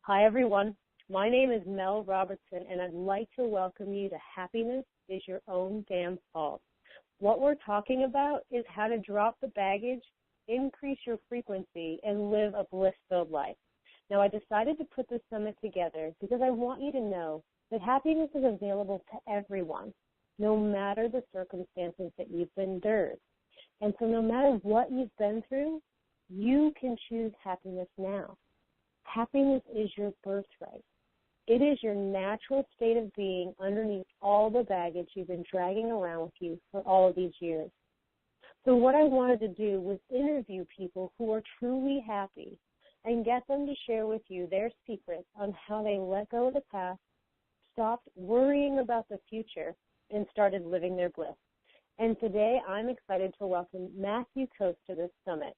Hi, everyone. My name is Mel Robertson, and I'd like to welcome you to Happiness is Your Own Damn Fault. What we're talking about is how to drop the baggage, increase your frequency, and live a bliss-filled life. Now, I decided to put this summit together because I want you to know that happiness is available to everyone, no matter the circumstances that you've endured. And so no matter what you've been through, you can choose happiness now. Happiness is your birthright. It is your natural state of being underneath all the baggage you've been dragging around with you for all of these years. So what I wanted to do was interview people who are truly happy and get them to share with you their secrets on how they let go of the past, stopped worrying about the future, and started living their bliss. And today I'm excited to welcome Matthew Coates to this summit.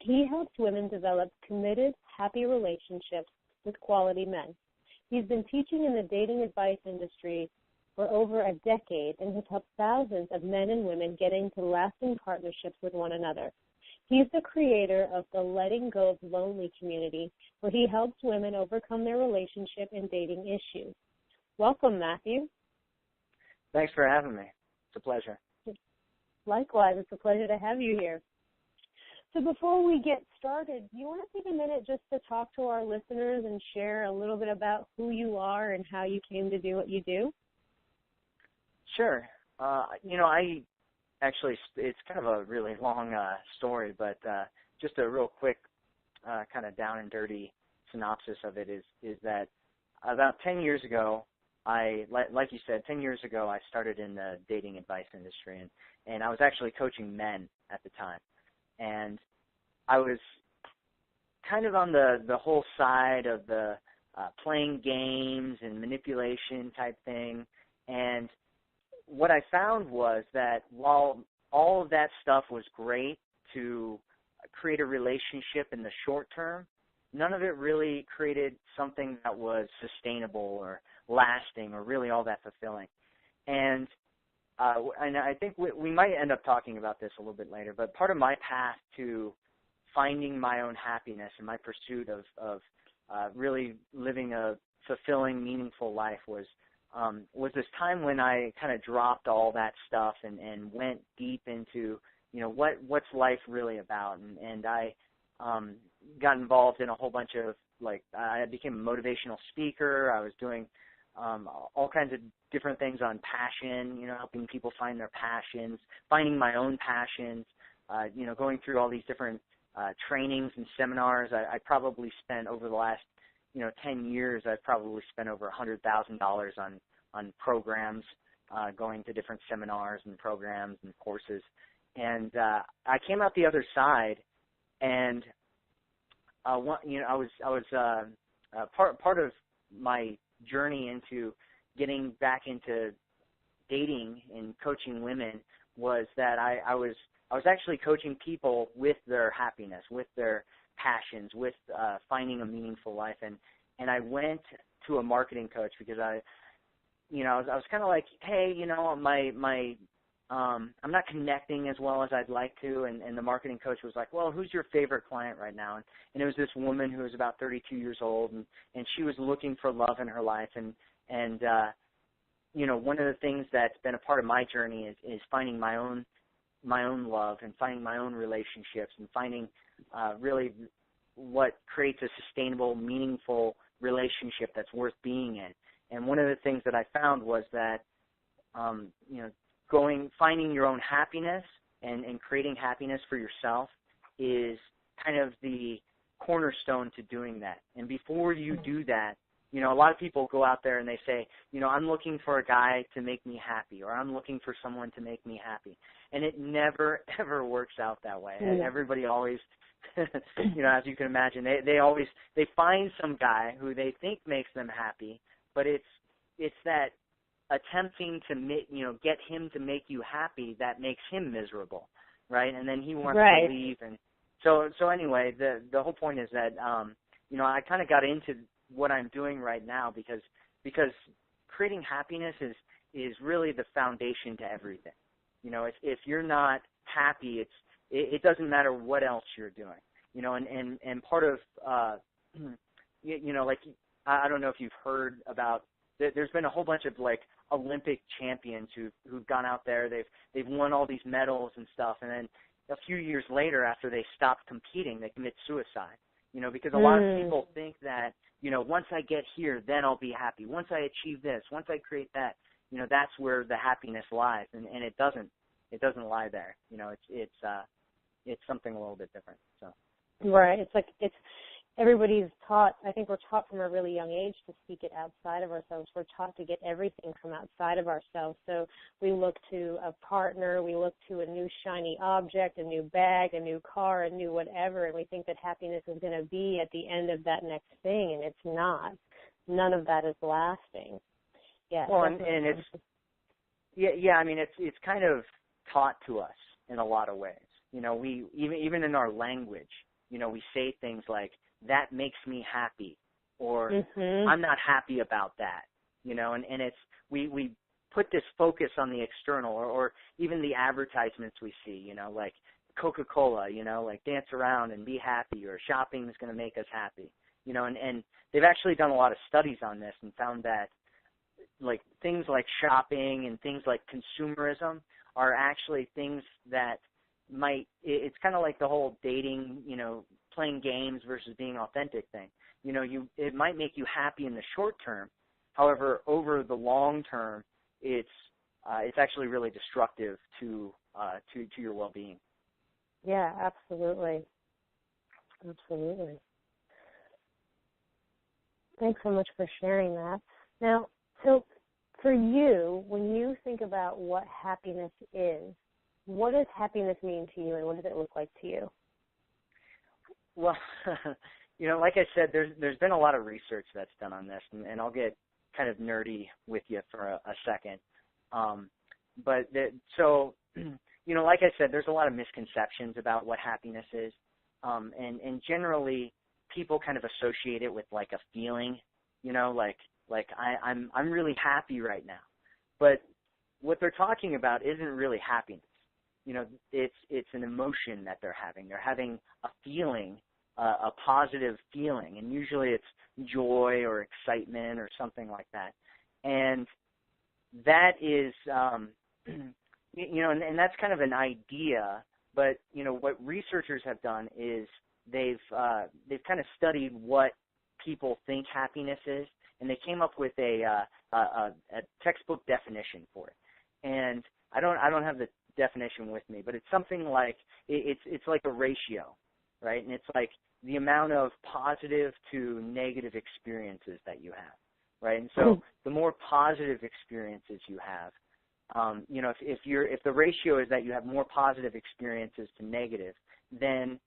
He helps women develop committed, happy relationships with quality men. He's been teaching in the dating advice industry for over a decade and has helped thousands of men and women get into lasting partnerships with one another. He's the creator of the Letting Go of Lonely community, where he helps women overcome their relationship and dating issues. Welcome, Matthew. Thanks for having me. It's a pleasure. Likewise, it's a pleasure to have you here. So before we get started, do you want to take a minute just to talk to our listeners and share a little bit about who you are and how you came to do what you do? Sure. I actually, it's kind of a really long story, but just a real quick kind of down and dirty synopsis of it is that about 10 years ago, like you said, 10 years ago, I started in the dating advice industry, and I was actually coaching men at the time. And I was kind of on the whole side of the playing games and manipulation type thing. And what I found was that while all of that stuff was great to create a relationship in the short term, none of it really created something that was sustainable or lasting or really all that fulfilling. And I think we might end up talking about this a little bit later, but part of my path to finding my own happiness and my pursuit of really living a fulfilling, meaningful life was this time when I kind of dropped all that stuff and went deep into, what's life really about. And I got involved in a whole bunch of, I became a motivational speaker. I was doing all kinds of different things on passion, helping people find their passions, finding my own passions, going through all these different trainings and seminars. I probably spent over the last, 10 years, I've probably spent over $100,000 on programs, going to different seminars and programs and courses. And I came out the other side, and I was part of my journey into getting back into dating and coaching women was that I was actually coaching people with their happiness, with their passions, with finding a meaningful life. And I went to a marketing coach because I was kind of like, hey, I'm not connecting as well as I'd like to. And the marketing coach was like, well, who's your favorite client right now? And it was this woman who was about 32 years old, and she was looking for love in her life. And one of the things that's been a part of my journey is finding my own love and finding my own relationships and finding really what creates a sustainable, meaningful relationship that's worth being in. And one of the things that I found was that, finding your own happiness and creating happiness for yourself is kind of the cornerstone to doing that. And before you do that, a lot of people go out there and they say, I'm looking for a guy to make me happy, or I'm looking for someone to make me happy. And it never, ever works out that way. And everybody always, as you can imagine, they find some guy who they think makes them happy, but it's that attempting to get him to make you happy that makes him miserable, right? And then he wants to leave. And so anyway, the whole point is that I kind of got into what I'm doing right now because creating happiness is really the foundation to everything. If you're not happy, it doesn't matter what else you're doing. And part of like I don't know if you've heard about. There's been a whole bunch of like Olympic champions who've gone out there. They've won all these medals and stuff, and then a few years later, after they stopped competing, they commit suicide. Because a lot of people think that once I get here, then I'll be happy. Once I achieve this, once I create that, that's where the happiness lies, and it doesn't. It doesn't lie there. It's something a little bit different. So. Right. It's everybody's taught, I think we're taught from a really young age to seek it outside of ourselves. We're taught to get everything from outside of ourselves. So we look to a partner, we look to a new shiny object, a new bag, a new car, a new whatever, and we think that happiness is going to be at the end of that next thing, and it's not. None of that is lasting. Yeah. Well, and it's, yeah, I mean, it's kind of taught to us in a lot of ways. We, even in our language, we say things like, that makes me happy, or I'm not happy about that, and it's, we put this focus on the external, or even the advertisements we see, like Coca-Cola, like dance around and be happy, or shopping is going to make us happy, and they've actually done a lot of studies on this and found that like things like shopping and things like consumerism are actually things that it's kind of like the whole dating, playing games versus being authentic thing. It might make you happy in the short term. However, over the long term, it's actually really destructive to your well-being. Yeah, absolutely. Absolutely. Thanks so much for sharing that. Now, so for you, when you think about what happiness is, what does happiness mean to you, and what does it look like to you? Well, like I said, there's been a lot of research that's done on this, and I'll get kind of nerdy with you for a second. So, like I said, there's a lot of misconceptions about what happiness is, and generally people kind of associate it with like a feeling, like I'm really happy right now, but what they're talking about isn't really happiness. It's an emotion that they're having. They're having a feeling, a positive feeling, and usually it's joy or excitement or something like that. And that is, and that's kind of an idea. But what researchers have done is they've kind of studied what people think happiness is, and they came up with a textbook definition for it. And I don't have the definition with me, but it's something like it's like a ratio, right? And it's like the amount of positive to negative experiences that you have, right? And so the more positive experiences you have, if the ratio is that you have more positive experiences to negative, then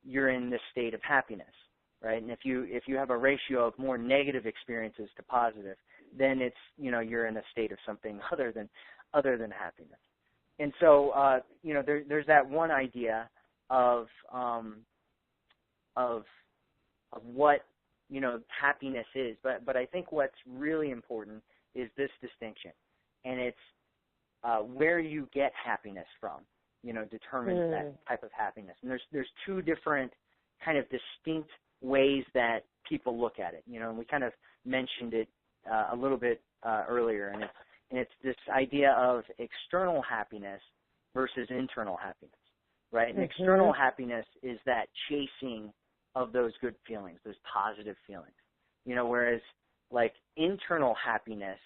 you're in this state of happiness, right? And if you have a ratio of more negative experiences to positive, then it's you're in a state of something other than happiness. And so, there's that one idea of what, happiness is. But I think what's really important is this distinction. And it's where you get happiness from, determines that type of happiness. And there's two different kind of distinct ways that people look at it, and we kind of mentioned it a little bit earlier, and it's this idea of external happiness versus internal happiness, right? And external happiness is that chasing of those good feelings, those positive feelings, whereas like internal happiness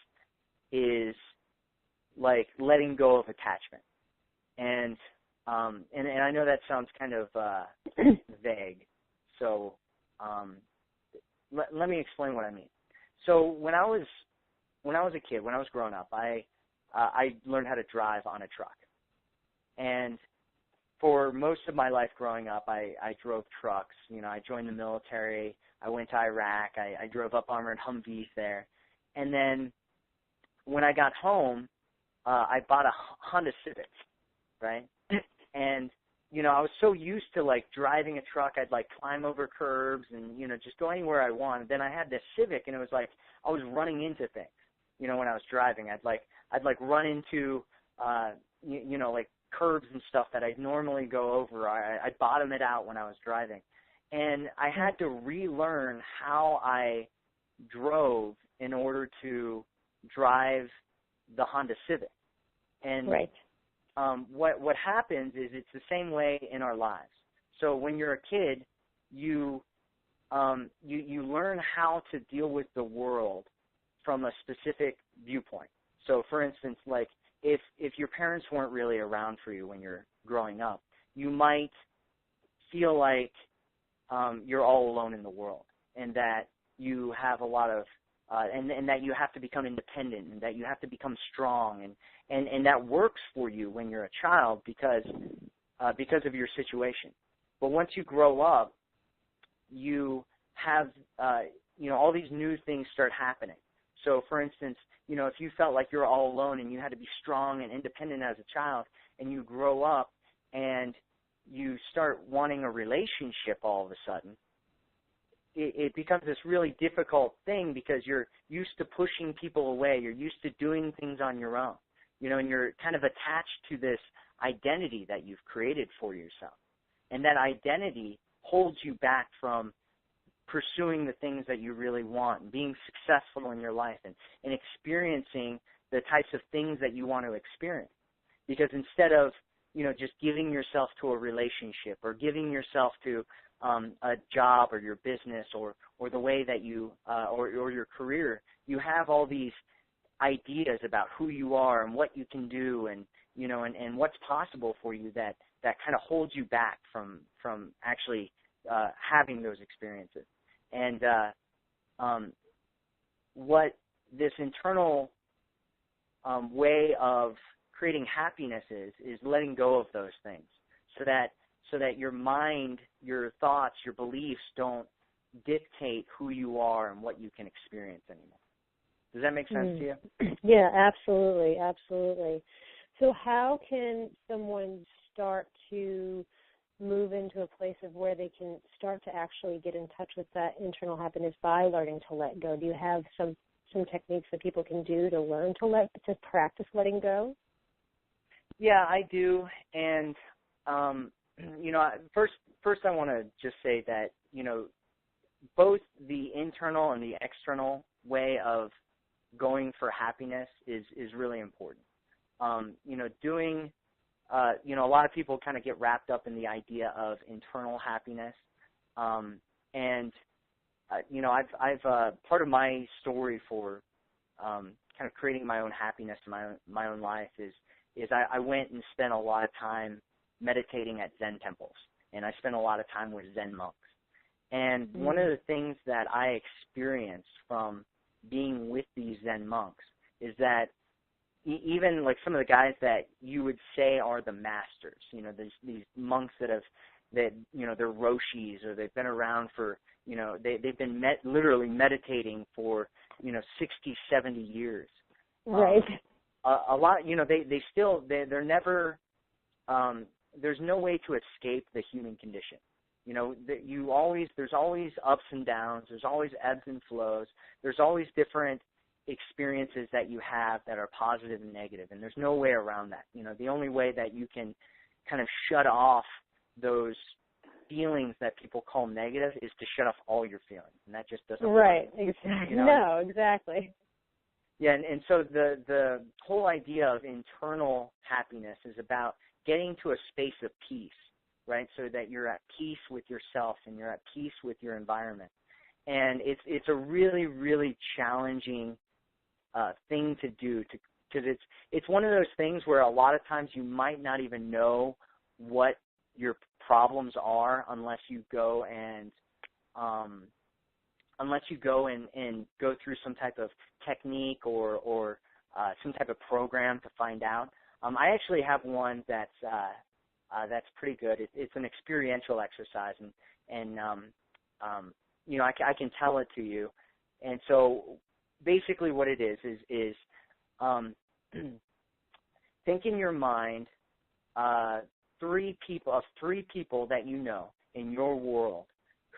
is like letting go of attachment. And I know that sounds kind of vague, so let me explain what I mean. So when I was a kid, when I was growing up, I learned how to drive on a truck. And for most of my life growing up, I drove trucks. I joined the military. I went to Iraq. I drove up armored Humvees there. And then when I got home, I bought a Honda Civic, right? And, I was so used to, like, driving a truck, I'd, like, climb over curbs and, just go anywhere I wanted. Then I had this Civic, and it was like I was running into things, when I was driving. I'd run into, like, curbs and stuff that I'd normally go over. I'd bottom it out when I was driving. And I had to relearn how I drove in order to drive the Honda Civic. And right. What happens is it's the same way in our lives. So when you're a kid, you learn how to deal with the world from a specific viewpoint. So, for instance, like if your parents weren't really around for you when you're growing up, you might feel like you're all alone in the world, and that you have a lot of and that you have to become independent, and that you have to become strong, and that works for you when you're a child because of your situation. But once you grow up, you have all these new things start happening. So, for instance, if you felt like you're all alone and you had to be strong and independent as a child, and you grow up and you start wanting a relationship all of a sudden, it becomes this really difficult thing because you're used to pushing people away. You're used to doing things on your own, and you're kind of attached to this identity that you've created for yourself. And that identity holds you back from pursuing the things that you really want and being successful in your life and experiencing the types of things that you want to experience. Because instead of, just giving yourself to a relationship or giving yourself to a job or your business or the way that you or your career, you have all these ideas about who you are and what you can do and what's possible for you that kind of holds you back from actually having those experiences. And what this internal way of creating happiness is letting go of those things so that your mind, your thoughts, your beliefs don't dictate who you are and what you can experience anymore. Does that make sense to you? Yeah, absolutely, absolutely. So how can someone start to move into a place of where they can start to actually get in touch with that internal happiness by learning to let go? Do you have some techniques that people can do to learn to practice letting go? Yeah, I do. And, first I want to just say that, both the internal and the external way of going for happiness is really important. Doing, a lot of people kind of get wrapped up in the idea of internal happiness. I've part of my story for kind of creating my own happiness in my own life is I went and spent a lot of time meditating at Zen temples, and I spent a lot of time with Zen monks. And one of the things that I experienced from being with these Zen monks is that even like some of the guys that you would say are the masters, these monks that they're Roshis, or they've been around for, they've been literally meditating for, 60, 70 years. Right. A lot, they're never, there's no way to escape the human condition. There's always ups and downs. There's always ebbs and flows. There's always different experiences that you have that are positive and negative, and there's no way around that. The only way that you can kind of shut off those feelings that people call negative is to shut off all your feelings, and that just doesn't work. Right, exactly. No, exactly. Yeah, and so the whole idea of internal happiness is about getting to a space of peace, right? So that you're at peace with yourself and you're at peace with your environment. And it's a really, really challenging thing to do because it's one of those things where a lot of times you might not even know what your problems are unless you go and go through some type of technique or some type of program to find out. I actually have one that's pretty good. It's an experiential exercise, and I can tell it to you. And so basically what it is think in your mind three people that you know in your world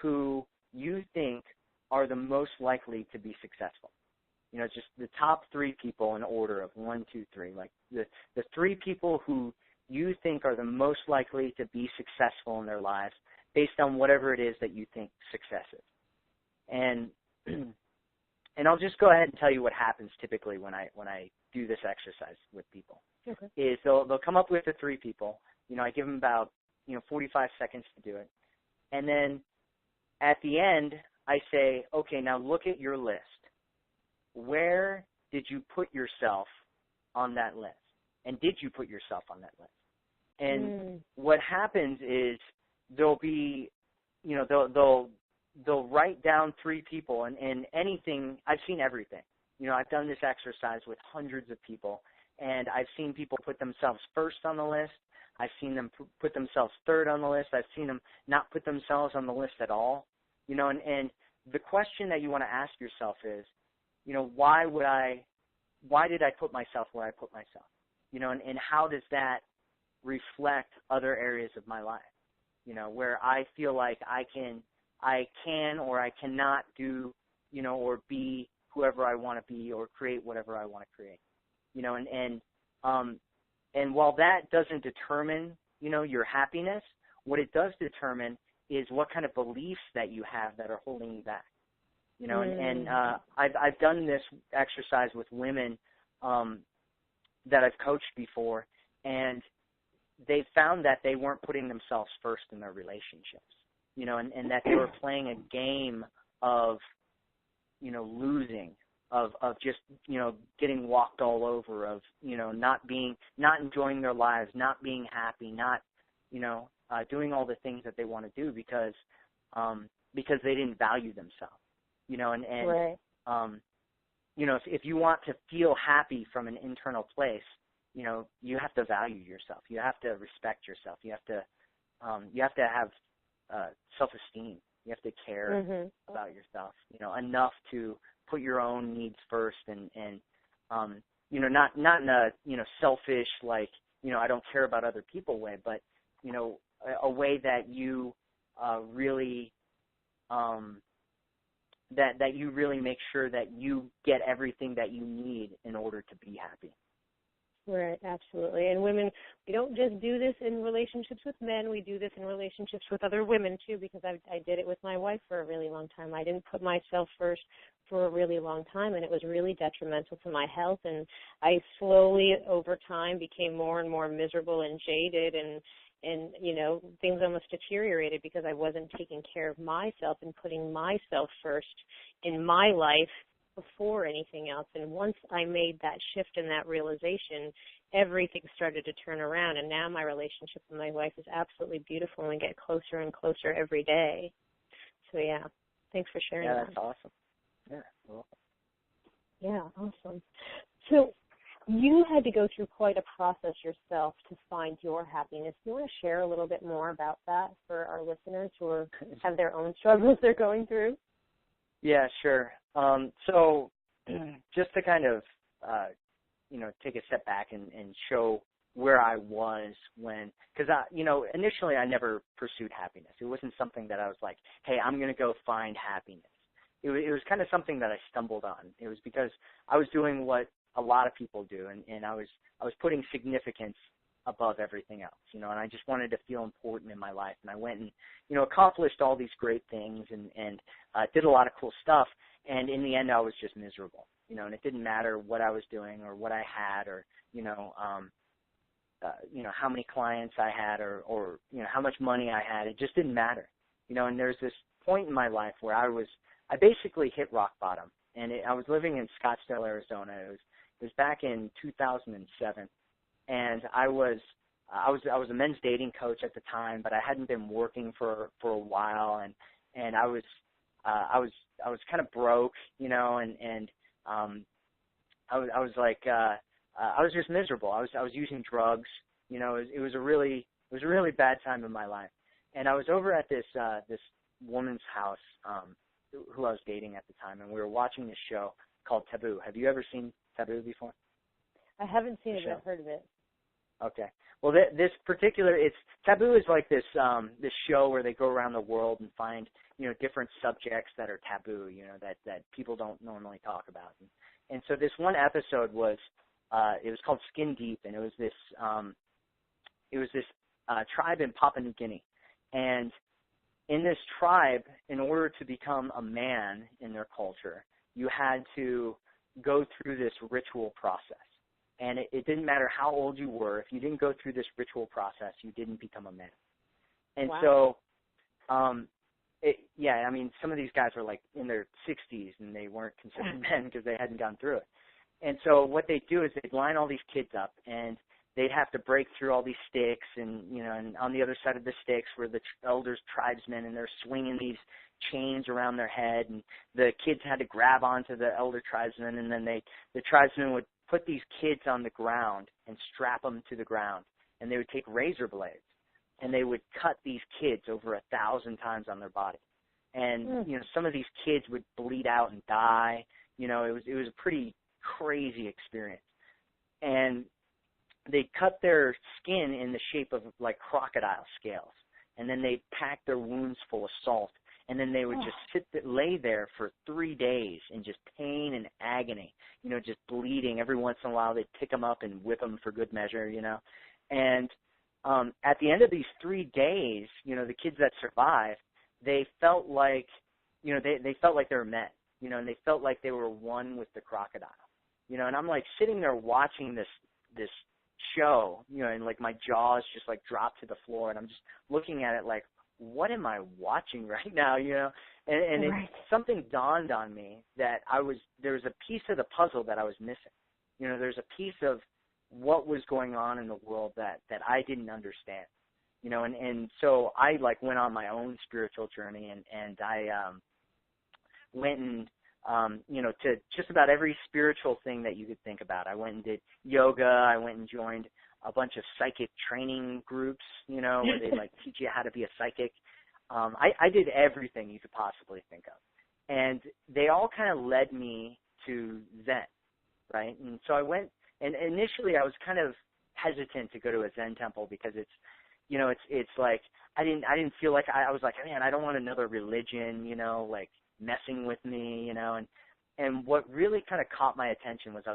who you think are the most likely to be successful. Just the top three people in order of 1, 2, 3. Like the three people who you think are the most likely to be successful in their lives. based on whatever it is that you think success is. And I'll just go ahead and tell you what happens typically when I do this exercise with people. Okay. Is they'll come up with the 3 people. I give them about 45 seconds to do it, and then at the end I say, okay, now look at your list. Where did you put yourself on that list? And did you put yourself on that list? And what happens is there'll be, they'll write down 3 people, and anything. I've seen everything. I've done this exercise with hundreds of people, and I've seen people put themselves first on the list. I've seen them put themselves third on the list. I've seen them not put themselves on the list at all. And the question that you want to ask yourself is, why did I put myself where I put myself? And how does that reflect other areas of my life? Where I feel like I can or I cannot do, or be whoever I want to be or create whatever I want to create. And while that doesn't determine, your happiness, what it does determine is what kind of beliefs that you have that are holding you back. And I've done this exercise with women that I've coached before, and they found that they weren't putting themselves first in their relationships, and that they were playing a game of, losing, of just, getting walked all over, of, not enjoying their lives, not being happy, not, doing all the things that they want to do because they didn't value themselves, Right. If you want to feel happy from an internal place, you have to value yourself. You have to respect yourself. You have to have self-esteem. You have to care about yourself, enough to put your own needs first and not in a, selfish, like, I don't care about other people way, but, a way that you really that you really make sure that you get everything that you need in order to be happy. Right, absolutely. And women, we don't just do this in relationships with men. We do this in relationships with other women, too, because I did it with my wife for a really long time. I didn't put myself first for a really long time, and it was really detrimental to my health. And I slowly, over time, became more and more miserable and jaded, and things almost deteriorated because I wasn't taking care of myself and putting myself first in my life before anything else. And once I made that shift and that realization, everything started to turn around. And now my relationship with my wife is absolutely beautiful, and we get closer and closer every day. So, yeah, thanks for sharing that. Yeah, that's awesome. Yeah, cool. Yeah, awesome. So you had to go through quite a process yourself to find your happiness. Do you want to share a little bit more about that for our listeners who have their own struggles they're going through? Yeah, sure. So just to kind of, take a step back and show where I was when, because, initially I never pursued happiness. It wasn't something that I was like, hey, I'm going to go find happiness. It was kind of something that I stumbled on. It was because I was doing what a lot of people do, and I was putting significance above everything else, and I just wanted to feel important in my life. And I went and, accomplished all these great things and did a lot of cool stuff. And in the end, I was just miserable, and it didn't matter what I was doing or what I had or, how many clients I had or how much money I had. It just didn't matter, and there's this point in my life where I basically hit rock bottom. And I was living in Scottsdale, Arizona. It was back in 2007. And I was a men's dating coach at the time, but I hadn't been working for a while, and I was kind of broke, and I was like I was just miserable. I was using drugs, it was a really bad time in my life. And I was over at this woman's house who I was dating at the time, and we were watching this show called Taboo. Have you ever seen Taboo before? I haven't seen it, but I've heard of it. Okay. Well, this particular, Taboo is like this show where they go around the world and find, different subjects that are taboo, that people don't normally talk about. And so this one episode was, it was called Skin Deep, and it was this tribe in Papua New Guinea. And in this tribe, in order to become a man in their culture, you had to go through this ritual process. And it didn't matter how old you were. If you didn't go through this ritual process, you didn't become a man. And wow. so, I mean, some of these guys were like in their 60s and they weren't considered men because they hadn't gone through it. And so what they'd do is they'd line all these kids up and they'd have to break through all these sticks and, and on the other side of the sticks were the elders, tribesmen, and they're swinging these chains around their head, and the kids had to grab onto the elder tribesmen, and then the tribesmen would put these kids on the ground and strap them to the ground, and they would take razor blades and they would cut these kids over 1,000 times on their body. And, some of these kids would bleed out and die. It was a pretty crazy experience. And they cut their skin in the shape of like crocodile scales, and then they packed their wounds full of salt, and then they would just lay there for 3 days in just pain and agony, just bleeding. Every once in a while they'd pick them up and whip them for good measure, And at the end of these 3 days, the kids that survived, they felt like, they felt like they were men, and they felt like they were one with the crocodile, and I'm like sitting there watching this show, and like my jaws just like drop to the floor, and I'm just looking at it like, what am I watching right now, and right. Something dawned on me that there was a piece of the puzzle that I was missing. There's a piece of what was going on in the world that I didn't understand, and so I like went on my own spiritual journey, and I went and to just about every spiritual thing that you could think about. I went and did yoga. I went and joined a bunch of psychic training groups, where they like teach you how to be a psychic. I did everything you could possibly think of. And they all kind of led me to Zen, right? And so I went, and initially I was kind of hesitant to go to a Zen temple because it's like I didn't feel like I was like, man, I don't want another religion, like messing with me, and what really kind of caught my attention was I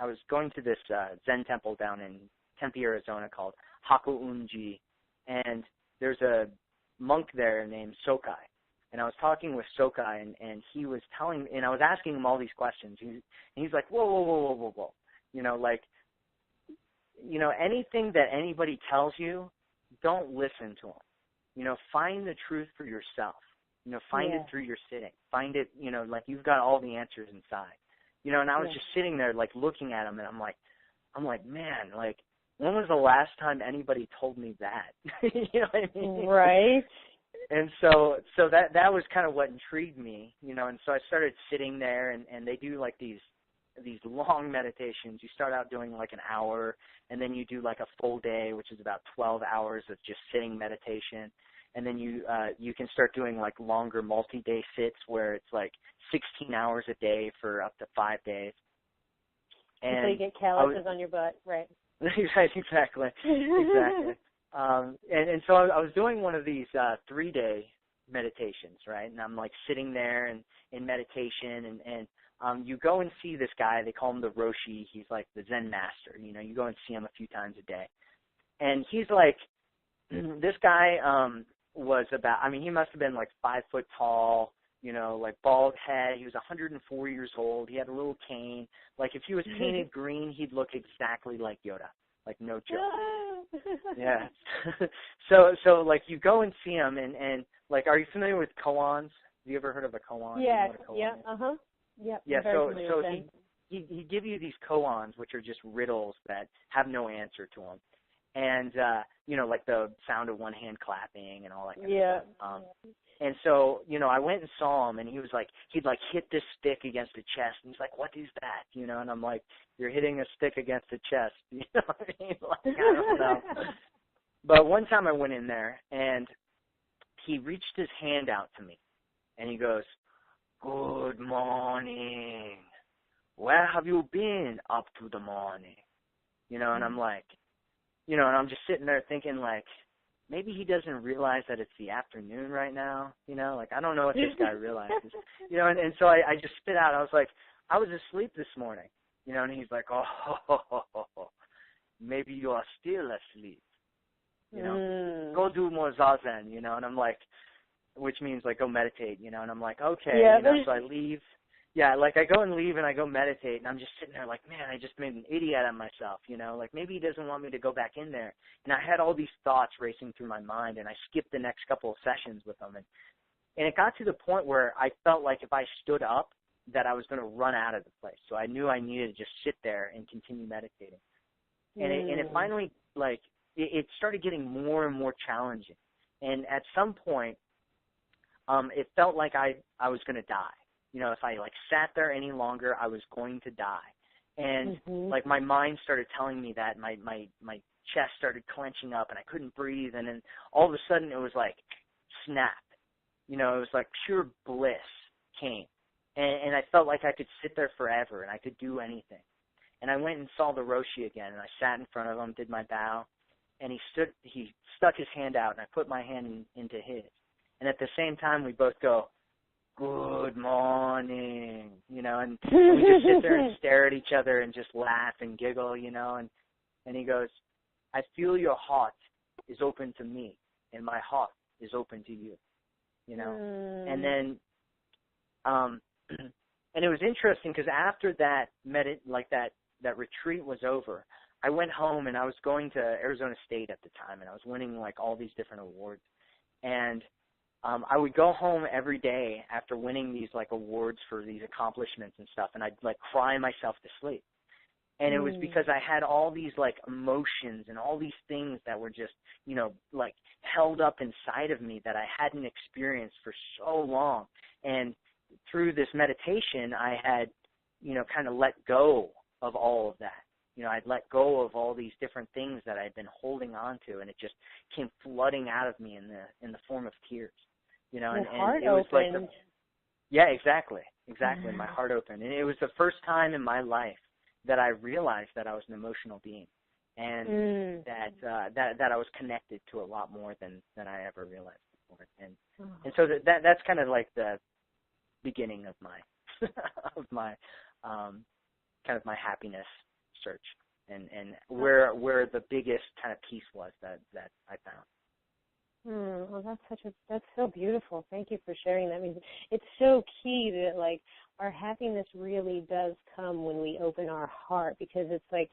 was going to this Zen temple down in Tempe, Arizona called Hakuunji, and there's a monk there named Sokai, and I was talking with Sokai, and he was telling, and I was asking him all these questions, and he's like, whoa, like, anything that anybody tells you, don't listen to them, find the truth for yourself. Find it through your sitting. Find it, like you've got all the answers inside. And I was just sitting there, like, looking at him, and I'm like, man, like, when was the last time anybody told me that? You know what I mean? Right. And so that was kind of what intrigued me, and so I started sitting there, and they do, like, these long meditations. You start out doing, like, an hour, and then you do, like, a full day, which is about 12 hours of just sitting meditation. And then you can start doing like longer multi-day sits where it's like 16 hours a day for up to 5 days. And so you get calluses on your butt, right? Exactly. And so I was doing one of these 3-day meditations, right? And I'm like sitting there and in meditation, and you go and see this guy. They call him the Roshi. He's like the Zen master. You go and see him a few times a day, and he's like, this guy was about, he must have been like 5 foot tall, like bald head. He was 104 years old. He had a little cane. Like if he was painted green, he'd look exactly like Yoda. Like no joke. Yeah. So like you go and see him, and like, are you familiar with koans? Have you ever heard of a koan? Yeah. You know what a koan Yeah. is? Yep. Yeah. So he give you these koans, which are just riddles that have no answer to them. And, like the sound of one hand clapping and all that kind of stuff. And so, I went and saw him, and he was like, he'd like hit this stick against the chest, and he's like, what is that? And I'm like, you're hitting a stick against the chest. You know what I mean? Like, I don't know. But one time I went in there, and he reached his hand out to me, and he goes, good morning. Where have you been up to the morning? And I'm like, and I'm just sitting there thinking, like, maybe he doesn't realize that it's the afternoon right now, like, I don't know if this guy realizes, and so I just spit out. I was like, I was asleep this morning, and he's like, maybe you are still asleep, go do more zazen, and I'm like, which means like go meditate, you know, and I'm like, okay, Yeah, you know, so I leave. Yeah, like I go and leave and I go meditate, and I'm just sitting there like, man, I just made an idiot out of myself, you know, like maybe he doesn't want me to go back in there. And I had all these thoughts racing through my mind, and I skipped the next couple of sessions with him. And it got to the point where I felt like if I stood up, that I was going to run out of the place. So I knew I needed to just sit there and continue meditating. And it finally, like, it started getting more and more challenging. And at some point, it felt like I was going to die. You know, if I, like, sat there any longer, I was going to die. And, like, my mind started telling me that. My chest started clenching up, and I couldn't breathe. And then all of a sudden, it was like, snap. You know, it was like pure bliss came. And I felt like I could sit there forever, and I could do anything. And I went and saw the Roshi again, and I sat in front of him, did my bow, and he stuck his hand out, and I put my hand into his. And at the same time, we both go, good morning, you know, and we just sit there and stare at each other and just laugh and giggle, you know, and he goes, I feel your heart is open to me, and my heart is open to you, you know. And then, and it was interesting because after that that retreat was over, I went home and I was going to Arizona State at the time, and I was winning like all these different awards. And I would go home every day after winning these like awards for these accomplishments and stuff, and I'd like cry myself to sleep. And it was because I had all these like emotions and all these things that were just, you know, like held up inside of me that I hadn't experienced for so long. And through this meditation, I had, you know, kind of let go of all of that. You know, I'd let go of all these different things that I'd been holding on to, and it just came flooding out of me in the form of tears. You know, and it was like, yeah, exactly. My heart opened, and it was the first time in my life that I realized that I was an emotional being, and that I was connected to a lot more than I ever realized before. And so that's kind of like the beginning of my of my kind of my happiness search, and where the biggest kind of piece was that I found. Well, that's so beautiful. Thank you for sharing that. I mean, it's so key that like our happiness really does come when we open our heart, because it's like,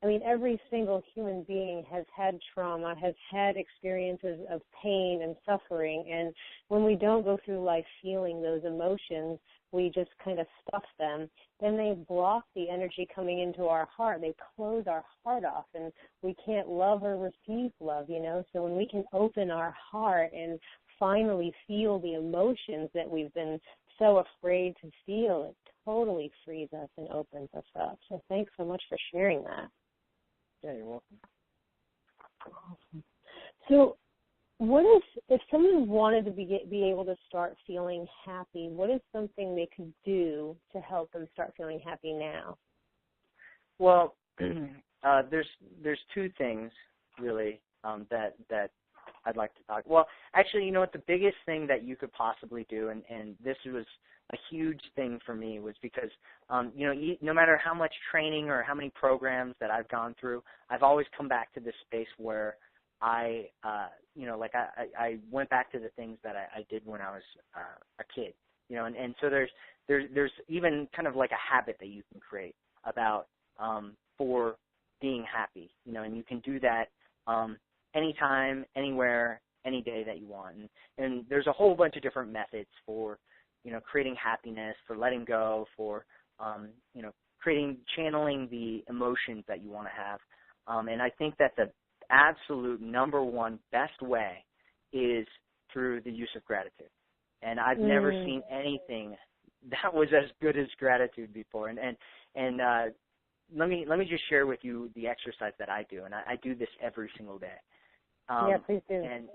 I mean, every single human being has had trauma, has had experiences of pain and suffering, and when we don't go through life feeling those emotions, we just kind of stuff them, then they block the energy coming into our heart. They close our heart off, and we can't love or receive love, you know. So when we can open our heart and finally feel the emotions that we've been so afraid to feel, it totally frees us and opens us up. So thanks so much for sharing that. Yeah, you're welcome. Awesome. So what if someone wanted to be able to start feeling happy, what is something they could do to help them start feeling happy now? Well, there's two things really that I'd like to talk. Well, actually, you know what, the biggest thing that you could possibly do, and this was a huge thing for me, was because you know, no matter how much training or how many programs that I've gone through, I've always come back to this space where I you know, like I went back to the things that I did when I was a kid, you know, and so there's even kind of like a habit that you can create about for being happy, you know, and you can do that anytime, anywhere, any day that you want, and there's a whole bunch of different methods for, you know, creating happiness, for letting go, for you know, channeling the emotions that you want to have, and I think that the absolute number one best way is through the use of gratitude. And I've never seen anything that was as good as gratitude before. And let me just share with you the exercise that I do, and I do this every single day. Yeah, please do. And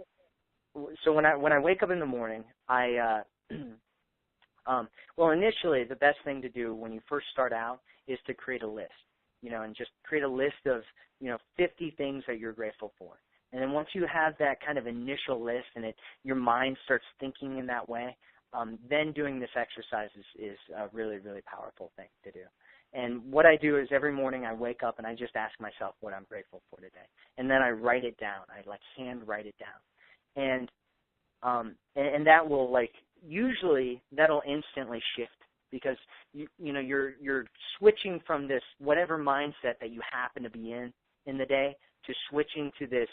so when I wake up in the morning, I well, initially the best thing to do when you first start out is to create a list. You know, and just create a list of, you know, 50 things that you're grateful for. And then once you have that kind of initial list and your mind starts thinking in that way, then doing this exercise is a really, really powerful thing to do. And what I do is every morning I wake up and I just ask myself what I'm grateful for today. And then I write it down. I like hand write it down. And and that will, like, usually that'll instantly shift, because you're switching from this whatever mindset that you happen to be in the day, to switching to this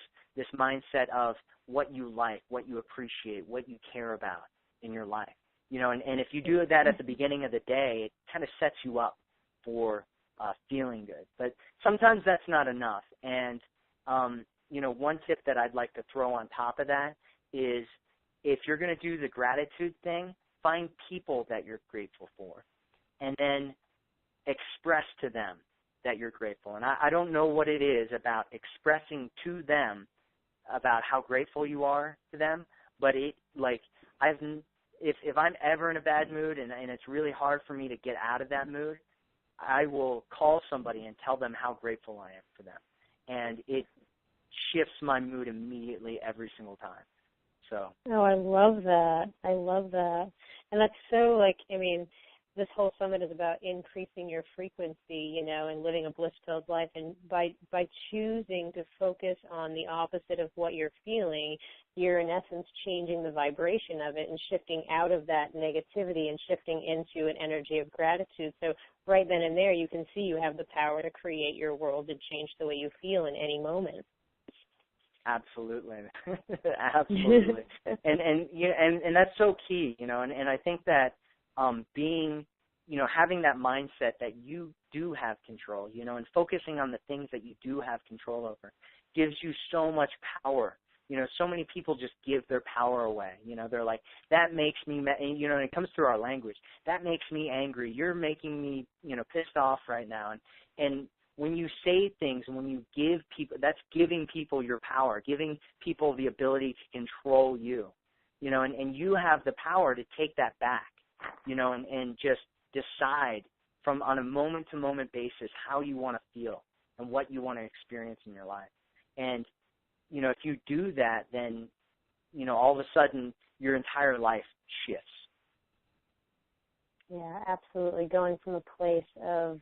mindset of what you like, what you appreciate, what you care about in your life. And if you do that at the beginning of the day, it kind of sets you up for feeling good. But sometimes that's not enough. And one tip that I'd like to throw on top of that is, if you're going to do the gratitude thing, find people that you're grateful for, and then express to them that you're grateful. And I don't know what it is about expressing to them about how grateful you are to them, but if I'm ever in a bad mood and it's really hard for me to get out of that mood, I will call somebody and tell them how grateful I am for them. And it shifts my mood immediately every single time. So. Oh, I love that. I love that. And that's so, this whole summit is about increasing your frequency, and living a bliss-filled life. And by choosing to focus on the opposite of what you're feeling, you're in essence changing the vibration of it and shifting out of that negativity and shifting into an energy of gratitude. So right then and there, you can see you have the power to create your world and change the way you feel in any moment. Absolutely. Absolutely. And that's so key, and I think that having that mindset that you do have control, and focusing on the things that you do have control over gives you so much power. So many people just give their power away. They're like, that makes me, and it comes through our language. That makes me angry. You're making me, pissed off right now. And when you say things and when you give people, that's giving people your power, giving people the ability to control you, and you have the power to take that back, and just decide on a moment-to-moment basis how you want to feel and what you want to experience in your life. And, if you do that, then, all of a sudden your entire life shifts. Yeah, absolutely. Going from a place of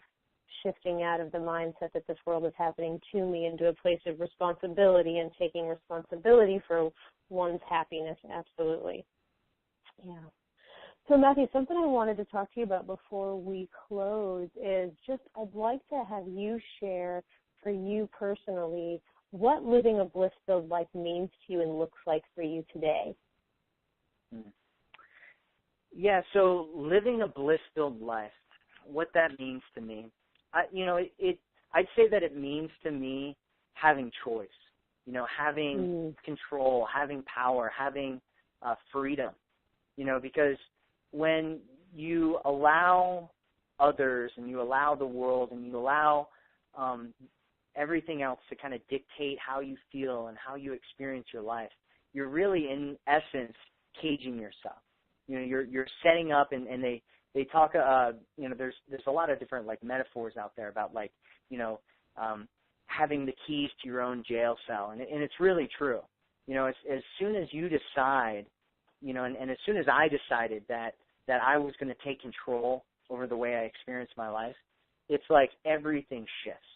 shifting out of the mindset that this world is happening to me into a place of responsibility and taking responsibility for one's happiness. Absolutely. Yeah. So, Matthew, something I wanted to talk to you about before we close is just I'd like to have you share for you personally what living a bliss-filled life means to you and looks like for you today. Yeah, so living a bliss-filled life, what that means to me, I'd say that it means to me having choice, having control, having power, having freedom, because when you allow others and you allow the world and you allow everything else to kind of dictate how you feel and how you experience your life, you're really in essence caging yourself. You're setting up, and they talk, there's a lot of different metaphors out there about having the keys to your own jail cell, and it's really true. As soon as you decide, and as soon as I decided that I was going to take control over the way I experienced my life, it's like everything shifts.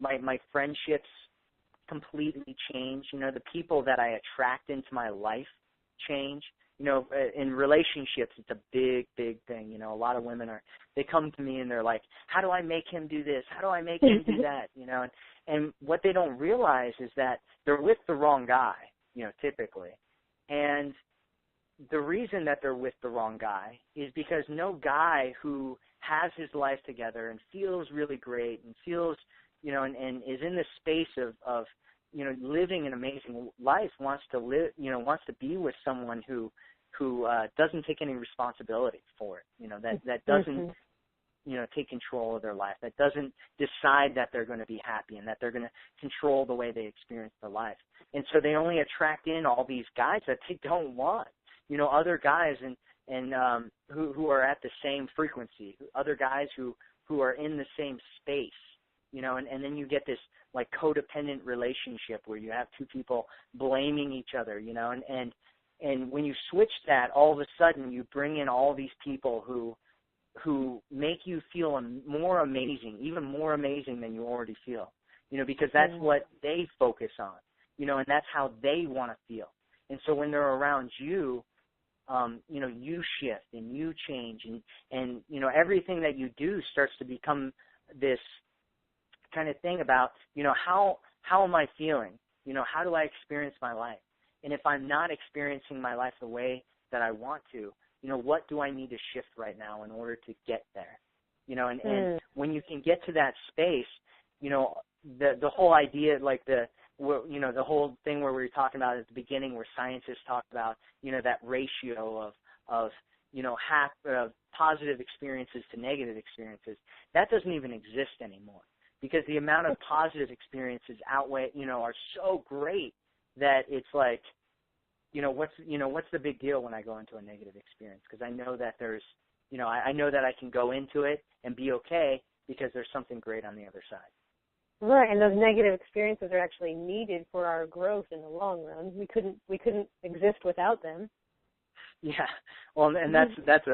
My friendships completely change. The people that I attract into my life change. In relationships, it's a big, big thing. A lot of women they come to me and they're like, how do I make him do this? How do I make him do that? And what they don't realize is that they're with the wrong guy, typically. And the reason that they're with the wrong guy is because no guy who has his life together and feels really great and feels, and is in the space of living an amazing life wants to be with someone who doesn't take any responsibility for it, that doesn't, take control of their life, that doesn't decide that they're going to be happy and that they're going to control the way they experience their life. And so they only attract in all these guys that they don't want, other guys and who are at the same frequency, other guys who are in the same space, and then you get this codependent relationship where you have two people blaming each other, and when you switch that, all of a sudden you bring in all these people who make you feel more amazing, even more amazing than you already feel, because that's what they focus on, and that's how they want to feel. And so when they're around you, you shift and you change, and everything that you do starts to become this kind of thing about, how am I feeling? How do I experience my life? And if I'm not experiencing my life the way that I want to, what do I need to shift right now in order to get there? And when you can get to that space, the whole idea, like the whole thing where we were talking about at the beginning, where scientists talk about, that ratio of half positive experiences to negative experiences, that doesn't even exist anymore, because the amount of positive experiences outweigh, are so great that it's like, what's the big deal when I go into a negative experience? Because I know that there's, I know that I can go into it and be okay because there's something great on the other side. Right, and those negative experiences are actually needed for our growth in the long run. We couldn't exist without them. Yeah, well, and that's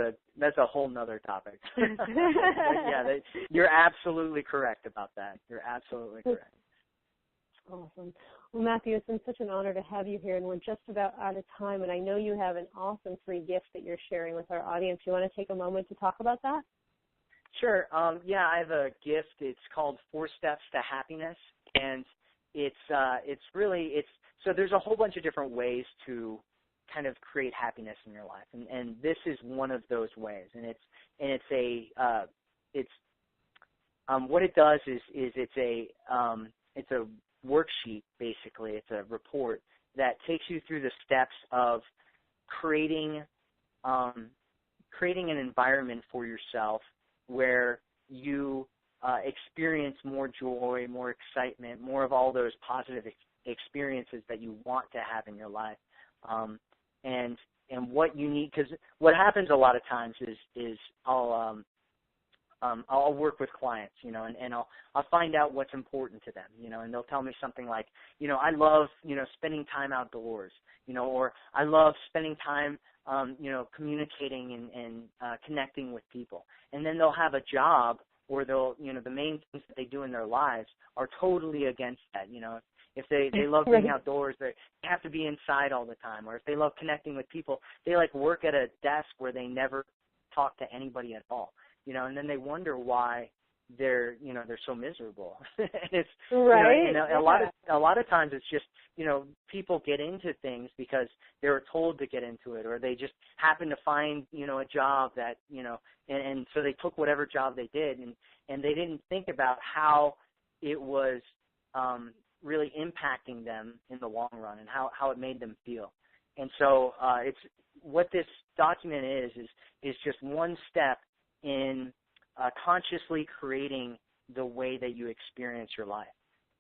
a whole nother topic. Yeah, you're absolutely correct about that. You're absolutely correct. Awesome. Well, Matthew, it's been such an honor to have you here, and we're just about out of time, and I know you have an awesome free gift that you're sharing with our audience. You want to take a moment to talk about that? Sure. Yeah, I have a gift. It's called 4 Steps to Happiness, and it's so there's a whole bunch of different ways to kind of create happiness in your life, and this is one of those ways. And what it does is it's a worksheet, basically. It's a report that takes you through the steps of creating an environment for yourself where you experience more joy, more excitement, more of all those positive experiences that you want to have in your life. And what you need, because what happens a lot of times is I'll work with clients, and I'll find out what's important to them, and they'll tell me something like, I love, spending time outdoors, or I love spending time, communicating and connecting with people. And then they'll have a job or they'll, the main things that they do in their lives are totally against that. If they love being outdoors, they have to be inside all the time. Or if they love connecting with people, they like work at a desk where they never talk to anybody at all. And then they wonder why they're so miserable. It's right. And a lot of times it's just people get into things because they were told to get into it, or they just happen to find a job that and so they took whatever job they did, and they didn't think about how it was really impacting them in the long run and how it made them feel. And so it's what this document is just one step in consciously creating the way that you experience your life.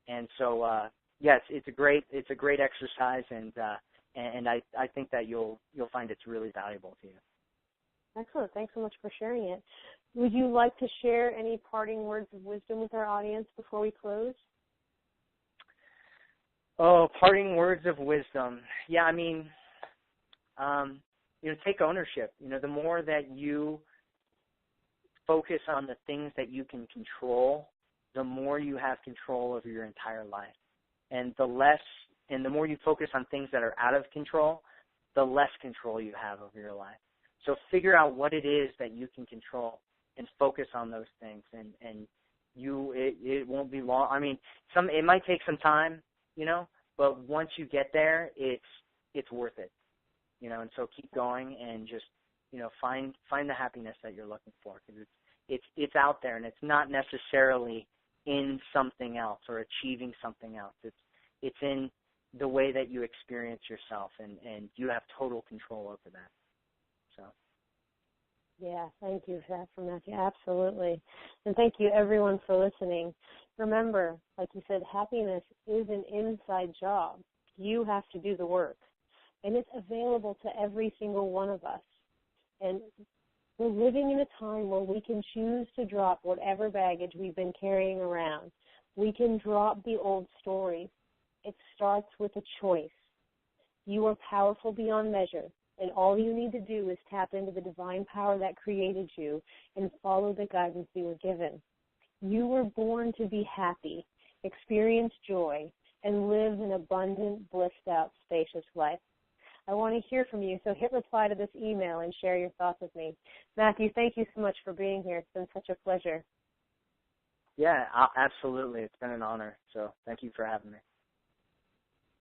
And so yes, it's a great exercise, and I think that you'll find it's really valuable to you. Excellent. Thanks so much for sharing it. Would you like to share any parting words of wisdom with our audience before we close? Oh, parting words of wisdom. Yeah, I mean, take ownership. The more that you focus on the things that you can control, the more you have control over your entire life. And the more you focus on things that are out of control, the less control you have over your life. So figure out what it is that you can control and focus on those things, and it won't be long. I mean, it might take some time, but once you get there, it's worth it. And so keep going and just find the happiness that you're looking for, because it's out there, and it's not necessarily in something else or achieving something else. It's in the way that you experience yourself, and you have total control over that. So. Yeah, thank you for that, Matthew. Absolutely. And thank you, everyone, for listening. Remember, like you said, happiness is an inside job. You have to do the work. And it's available to every single one of us. And we're living in a time where we can choose to drop whatever baggage we've been carrying around. We can drop the old stories. It starts with a choice. You are powerful beyond measure, and all you need to do is tap into the divine power that created you and follow the guidance you were given. You were born to be happy, experience joy, and live an abundant, blissed-out, spacious life. I want to hear from you, so hit reply to this email and share your thoughts with me. Matthew, thank you so much for being here. It's been such a pleasure. Yeah, absolutely. It's been an honor. So thank you for having me.